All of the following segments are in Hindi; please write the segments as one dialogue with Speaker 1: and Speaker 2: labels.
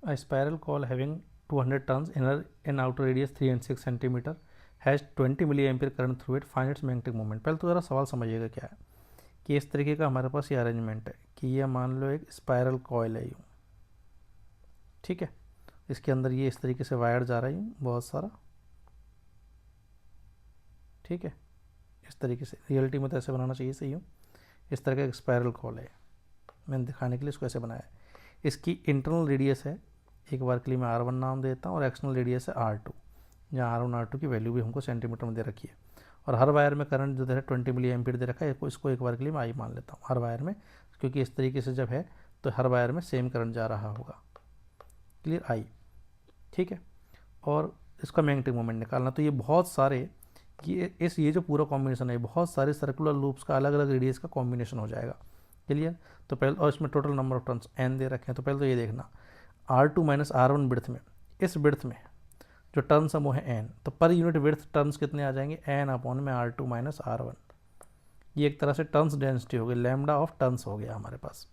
Speaker 1: A spiral coil having 200 turns, inner and outer radius 3 and 6 cm has 20 milliampere current through it. Find its magnetic moment. पहले तो ज़रा सवाल समझिएगा क्या है कि इस तरीके का हमारे पास ये अरेंजमेंट है कि ये मान लो एक स्पायरल कॉयल है यूँ, ठीक है। इसके अंदर ये इस तरीके से वायर जा रहा है यूँ बहुत सारा, ठीक है। इस तरीके से रियलिटी में तो ऐसे बनाना चाहिए सही यूँ। इस तरह का एक स्पायरल कॉल है, मैंने दिखाने के लिए इसको ऐसे बनाया है। इसकी इंटरनल रेडियस है, एक बार के लिए मैं R1 नाम देता हूँ, और एक्सटर्नल रेडियस है R2, जहाँ R1 R2 की वैल्यू भी हमको सेंटीमीटर में दे रखी है। और हर वायर में करंट जो दे रहा है 20 मिली एम्पीयर दे रखा है, इसको एक बार के लिए मैं आई मान लेता हूँ हर वायर में, क्योंकि इस तरीके से जब है तो हर वायर में सेम करंट जा रहा होगा। क्लियर आई, ठीक है। और इसका मैग्नेटिक मोमेंट निकालना, तो ये बहुत सारे ये जो पूरा कॉम्बिनेशन है बहुत सारे सर्कुलर लूप्स का अलग अलग रेडियस का कॉम्बिनेशन हो जाएगा। क्लियर। तो पहले, और इसमें total number of turns n दे रखे हैं, तो पहले तो ये देखना R2 माइनस R1 बिड्थ में, इस बिड्थ में जो टर्न्स है वो है n, तो पर यूनिट विड्थ टर्न्स कितने आ जाएंगे, n अपॉन में R2 माइनस R1। ये एक तरह से टर्न्स डेंसिटी हो गई, लैम्डा ऑफ टर्न्स हो गया हमारे पास।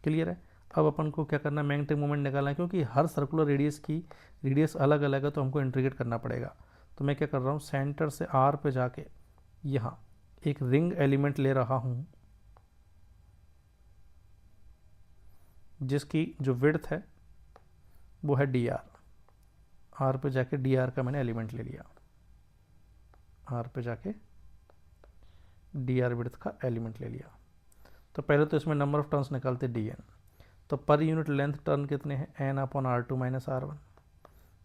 Speaker 1: क्लियर है। अब अपन को क्या करना है, मैग्नेटिक मोमेंट निकालना है, क्योंकि हर सर्कुलर रेडियस की रेडियस अलग अलग है तो हमको इंटीग्रेट करना पड़ेगा। तो मैं क्या कर रहा हूँ, सेंटर से R पे जाके यहाँ एक रिंग एलिमेंट ले रहा हूँ जिसकी जो विड्थ है वो है dr। R पे जाके dr का मैंने एलिमेंट ले लिया, R पे जाके dr विड्थ का एलिमेंट ले लिया। तो पहले तो इसमें नंबर ऑफ टर्न्स निकालते dn, तो पर यूनिट लेंथ टर्न कितने हैं, n upon R2 minus R1।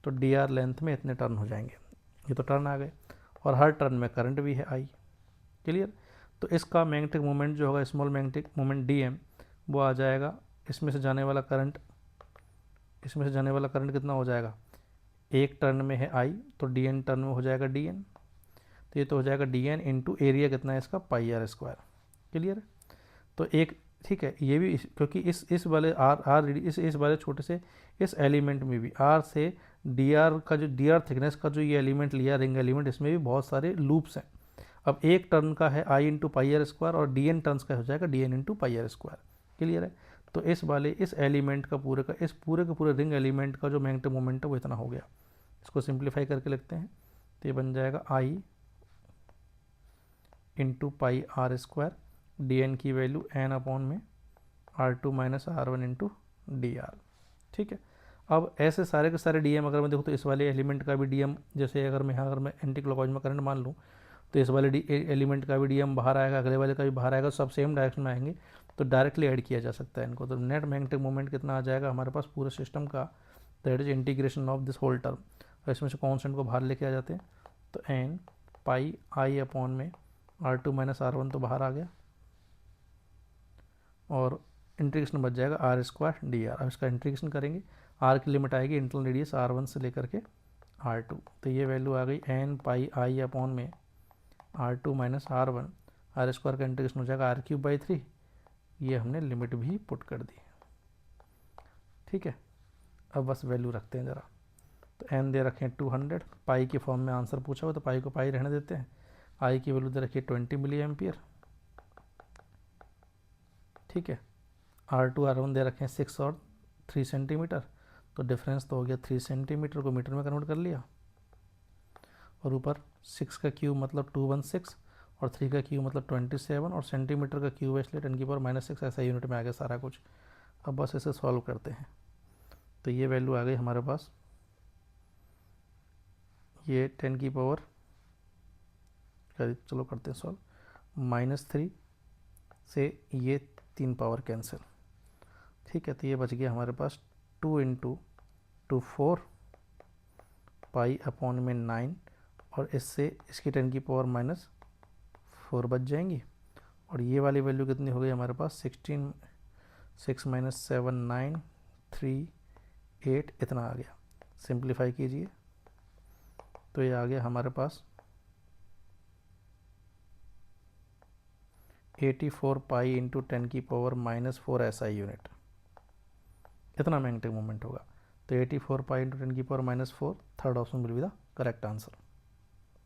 Speaker 1: तो dr लेंथ में इतने टर्न हो जाएंगे, ये तो टर्न आ गए, और हर टर्न में करंट भी है I। क्लियर। तो इसका मैग्नेटिक मोमेंट जो होगा, स्मॉल मैग्नेटिक मोमेंट dm, वो आ जाएगा, इसमें से जाने वाला करंट, इसमें से जाने वाला करंट कितना हो जाएगा, एक टर्न में है I, तो dn टर्न में हो जाएगा dn, तो ये तो हो जाएगा dn इंटू एरिया कितना है इसका, पाई आर स्क्वायर। क्लियर। तो एक, ठीक है, ये भी क्योंकि इस वाले आर इस वाले छोटे से इस एलिमेंट में भी आर से dr का जो dr थिकनेस का जो ये एलिमेंट लिया रिंग एलिमेंट, इसमें भी बहुत सारे लूप्स हैं। अब एक टर्न का है I into pi r square, और dn टर्न्स का हो जाएगा dn into pi r square. Clear है। तो इस एलिमेंट का पूरे का इस पूरे के पूरे रिंग एलिमेंट का जो मैग्नेटिक मोमेंट है वो इतना हो गया। इसको सिंप्लीफाई करके लिखते हैं, तो ये बन जाएगा I into pi r square, dn की वैल्यू n अपॉन में R2 minus R1 into dr। ठीक है। अब ऐसे सारे के सारे dm अगर मैं देखूँ तो इस वाले एलिमेंट का भी dm, जैसे अगर मैं एंटी क्लॉकवाइज में करंट मान लूँ, तो इस वाले एलिमेंट का भी dm बाहर आएगा, अगले वाले का भी बाहर आएगा, सब सेम डायरेक्शन में आएंगे, तो डायरेक्टली ऐड किया जा सकता है इनको। तो नेट मैग्नेटिक मोमेंट कितना आ जाएगा हमारे पास पूरे सिस्टम का, that is integration of this whole term. और इसमें से कॉन्स्टेंट को बाहर लेके आ जाते हैं, तो n पाई I अपॉन में R2 माइनस R1 तो बाहर आ गया, और इंटीग्रेशन बच जाएगा R स्क्वायर dr। अब इसका इंटीग्रेशन करेंगे, R की लिमिट आएगी इंटरनल रेडियस R1 से लेकर के R2, तो ये वैल्यू आ गई n पाई I अपॉन में R2 minus R1, R square का इंटीग्रेशन हो जाएगा R क्यूब बाई 3। ये हमने लिमिट भी पुट कर दी। ठीक है। अब बस वैल्यू रखते हैं ज़रा, तो n दे रखें 200, पाई की फॉर्म में आंसर पूछा हो तो पाई को पाई रहने देते हैं। I की वैल्यू दे रखी 20 मिली एम्पियर। ठीक है। R2 R1 दे रखे हैं 6 और 3 सेंटीमीटर, तो डिफरेंस तो हो गया 3 सेंटीमीटर को मीटर में कन्वर्ट कर लिया, और ऊपर 6 का क्यूब मतलब 216, और 3 का क्यूब मतलब 27, और सेंटीमीटर का क्यूब है इसलिए 10 की पावर -6, ऐसा यूनिट में आ गया सारा कुछ। अब बस इसे सॉल्व करते हैं, तो ये वैल्यू आ गई हमारे पास, ये 10 की पावर, चलो करते हैं सॉल्व, -3 से ये 3 पावर कैंसिल। ठीक है। तो ये बच गया हमारे पास 2 इंटू 2 4 पाई अपॉन में 9, और इससे इसकी 10 की पावर -4 बच जाएंगी, और ये वाली वैल्यू कितनी हो गई हमारे पास 16, 6 - 7 9 3 8 इतना आ गया। सिंप्लीफाई कीजिए तो ये आ गया हमारे पास 84 पाई इंटू 10 की पावर -4 SI यूनिट, इतना मैग्नेटिक मोमेंट होगा। तो 84 पाई इंटू 10 की power -4, third option will be the correct answer.